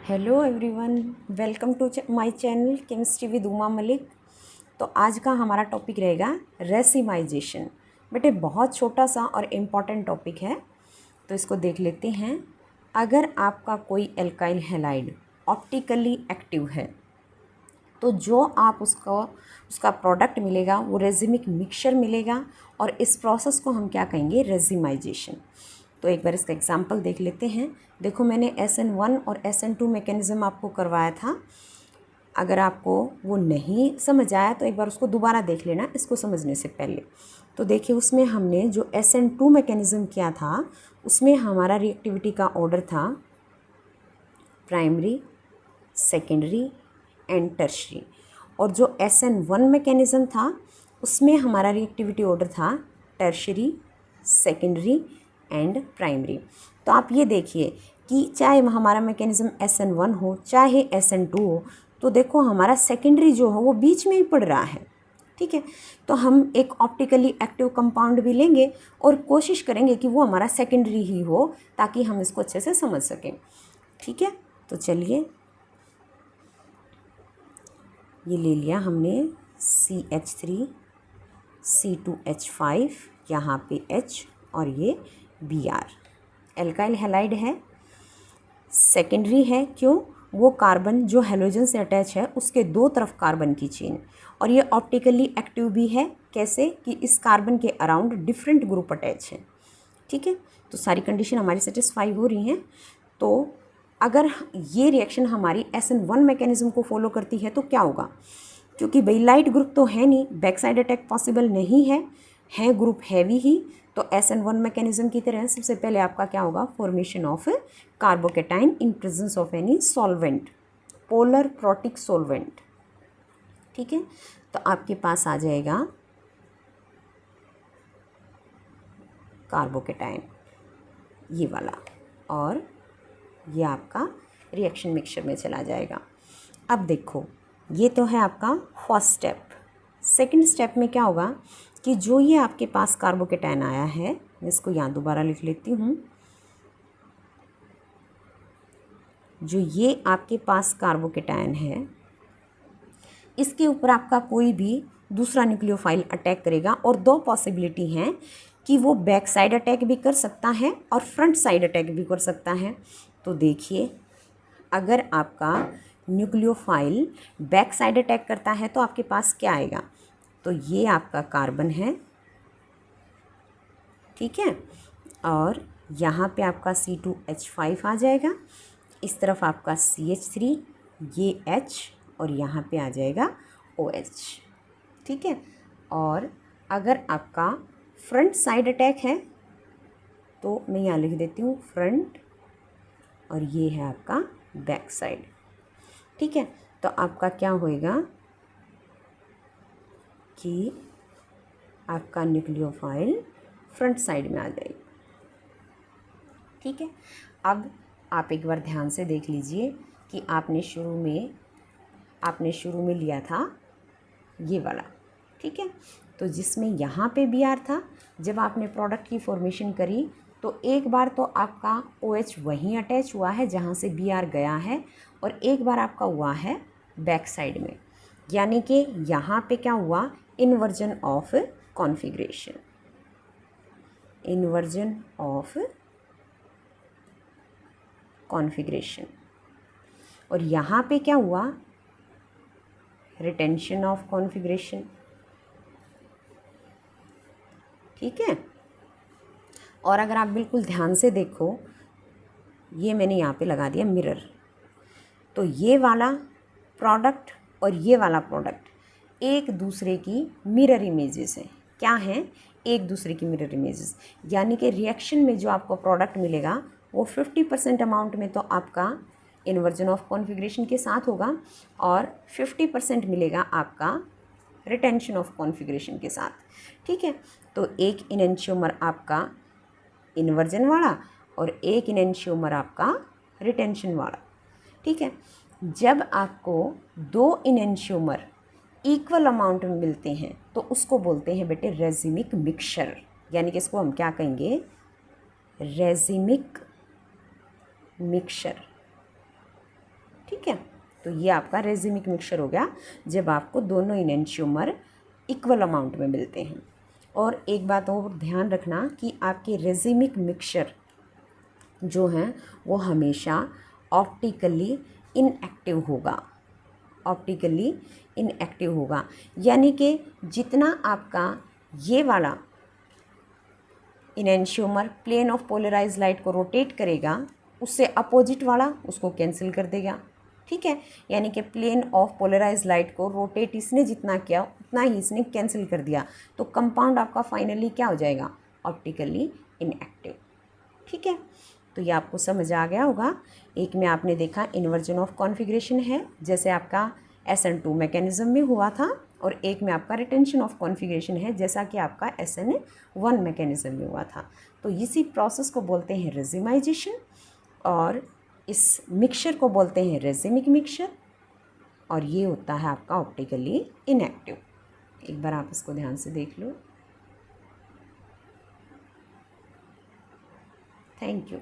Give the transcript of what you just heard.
Hello everyone, welcome to my channel chemistry with Uma Malik. तो आज का हमारा टॉपिक रहेगा रेसिमाइजेशन। बेटे बहुत छोटा सा और इम्पॉर्टेंट टॉपिक है, तो इसको देख लेते हैं। अगर आपका कोई एल्काइल हैलाइड ऑप्टिकली एक्टिव है तो जो आप उसका प्रोडक्ट मिलेगा वो रेजिमिक मिक्सचर मिलेगा, और इस प्रोसेस को हम क्या कहेंगे, रेजिमाइजेशन। तो एक बार इसका एग्जांपल देख लेते हैं। देखो, मैंने SN1 और SN2 मैकेनिज़्म आपको करवाया था। अगर आपको वो नहीं समझ आया तो एक बार उसको दोबारा देख लेना इसको समझने से पहले। तो देखिए, उसमें हमने जो SN2 मैकेनिज़्म किया था उसमें हमारा रिएक्टिविटी का ऑर्डर था प्राइमरी, सेकेंडरी एंड टर्शरी, और जो SN1 मैकेनिज़्म था उसमें हमारा रिएक्टिविटी ऑर्डर था टर्शरी, सेकेंडरी एंड प्राइमरी। तो आप ये देखिए कि चाहे हमारा मैकेनिज़्म SN1 हो चाहे SN2 हो, तो देखो हमारा सेकेंडरी जो हो वो बीच में ही पड़ रहा है। ठीक है, तो हम एक ऑप्टिकली एक्टिव कंपाउंड भी लेंगे और कोशिश करेंगे कि वो हमारा सेकेंडरी ही हो ताकि हम इसको अच्छे से समझ सकें। ठीक है, तो चलिए, ये ले लिया हमने CH3, C2H5, यहाँ पे H और ये Br। एल्काइल हैलाइड है, सेकेंडरी है। क्यों? वो कार्बन जो हेलोजन से अटैच है उसके दो तरफ कार्बन की चेन, और ये ऑप्टिकली एक्टिव भी है। कैसे कि इस कार्बन के अराउंड डिफरेंट ग्रुप अटैच हैं। ठीक है, तो सारी कंडीशन हमारी सेटिस्फाई हो रही हैं। तो अगर ये रिएक्शन हमारी SN1 मैकेनिज़्म को फॉलो करती है तो क्या होगा, क्योंकि भाई लाइट ग्रुप तो है नहीं, बैक साइड अटैक पॉसिबल नहीं है ग्रुप हैवी ही। तो SN1 मैकेनिज़्म की तरह सबसे पहले आपका क्या होगा, formation of carbocation in presence of any solvent, polar protic solvent. ठीक है, तो आपके पास आ जाएगा कार्बोकेटाइन ये वाला, और ये आपका रिएक्शन मिक्सचर में चला जाएगा। अब देखो, ये तो है आपका फर्स्ट स्टेप। सेकंड स्टेप में क्या होगा कि जो ये आपके पास कार्बोकेटाइन आया है, मैं इसको यहाँ दोबारा लिख लेती हूँ। जो ये आपके पास कार्बोकेटाइन है इसके ऊपर आपका कोई भी दूसरा न्यूक्लियोफाइल अटैक करेगा, और दो पॉसिबिलिटी हैं कि वो बैक साइड अटैक भी कर सकता है और फ्रंट साइड अटैक भी कर सकता है। तो देखिए, अगर आपका न्यूक्लियोफाइल बैक साइड अटैक करता है तो आपके पास क्या आएगा, तो ये आपका कार्बन है। ठीक है, और यहाँ पे आपका C2H5 आ जाएगा, इस तरफ आपका CH3, ये H, और यहाँ पे आ जाएगा OH। ठीक है, और अगर आपका फ्रंट साइड अटैक है तो मैं यहाँ लिख देती हूँ फ्रंट, और ये है आपका बैक साइड। ठीक है, तो आपका क्या होएगा कि आपका न्यूक्लियोफाइल फ्रंट साइड में आ जाएगी। ठीक है, अब आप एक बार ध्यान से देख लीजिए कि आपने शुरू में लिया था ये वाला। ठीक है, तो जिसमें यहाँ पे Br था, जब आपने प्रोडक्ट की फॉर्मेशन करी तो एक बार तो आपका OH वहीं अटैच हुआ है जहाँ से Br गया है, और एक बार आपका हुआ है बैक साइड में, यानी कि यहाँ पे क्या हुआ, inversion of configuration. Inversion of configuration, और यहाँ पे क्या हुआ, रिटेंशन ऑफ कॉन्फ़िगरेशन। ठीक है, और अगर आप बिल्कुल ध्यान से देखो, ये मैंने यहाँ पे लगा दिया मिरर। तो ये वाला प्रोडक्ट और ये वाला प्रोडक्ट एक दूसरे की मिरर इमेजेस हैं। क्या हैं? एक दूसरे की मिरर इमेजेस, यानी कि रिएक्शन में जो आपको प्रोडक्ट मिलेगा वो 50% अमाउंट में तो आपका इन्वर्जन ऑफ कॉन्फ़िगरेशन के साथ होगा, और 50% मिलेगा आपका रिटेंशन ऑफ कॉन्फ़िगरेशन के साथ। ठीक है, तो एक इनेंशियोमर आपका इन्वर्जन वाला और एक इनेंशियोमर आपका रिटेंशन वाला। ठीक है, जब आपको दो इनेंशियोमर इक्वल अमाउंट में मिलते हैं तो उसको बोलते हैं बेटे रेजिमिक मिक्सचर, यानी कि इसको हम क्या कहेंगे, रेजिमिक मिक्सचर। ठीक है। तो ये आपका रेजिमिक मिक्सचर हो गया जब आपको दोनों इनैंशियोमर इक्वल अमाउंट में मिलते हैं। और एक बात और ध्यान रखना कि आपके रेजिमिक मिक्सचर जो हैं वो हमेशा ऑप्टिकली इनएक्टिव होगा, ऑप्टिकली इनएक्टिव होगा। यानी कि जितना आपका ये वाला इनैंशियोमर प्लेन ऑफ पोलराइज लाइट को रोटेट करेगा, उससे अपोजिट वाला उसको कैंसिल कर देगा, ठीक है। यानी कि प्लेन ऑफ पोलराइज लाइट को रोटेट इसने जितना किया उतना ही इसने कैंसिल कर दिया, तो कंपाउंड आपका फाइनली क्या हो जाएगा, ऑप्टिकली इनएक्टिव, ठीक है। तो ये आपको समझ आ गया होगा। एक में आपने देखा इन्वर्जन ऑफ कॉन्फ़िगरेशन है, जैसे आपका SN2 मैकेनिज्म में हुआ था, और एक में आपका रिटेंशन ऑफ कॉन्फ़िगरेशन है, जैसा कि आपका SN1 मैकेनिज्म में हुआ था। तो इसी प्रोसेस को बोलते हैं रेजिमाइजेशन, और इस मिक्सचर को बोलते हैं रेजिमिक मिक्सचर, और ये होता है आपका ऑप्टिकली इनएक्टिव। एक बार आप इसको ध्यान से देख लो। Thank you.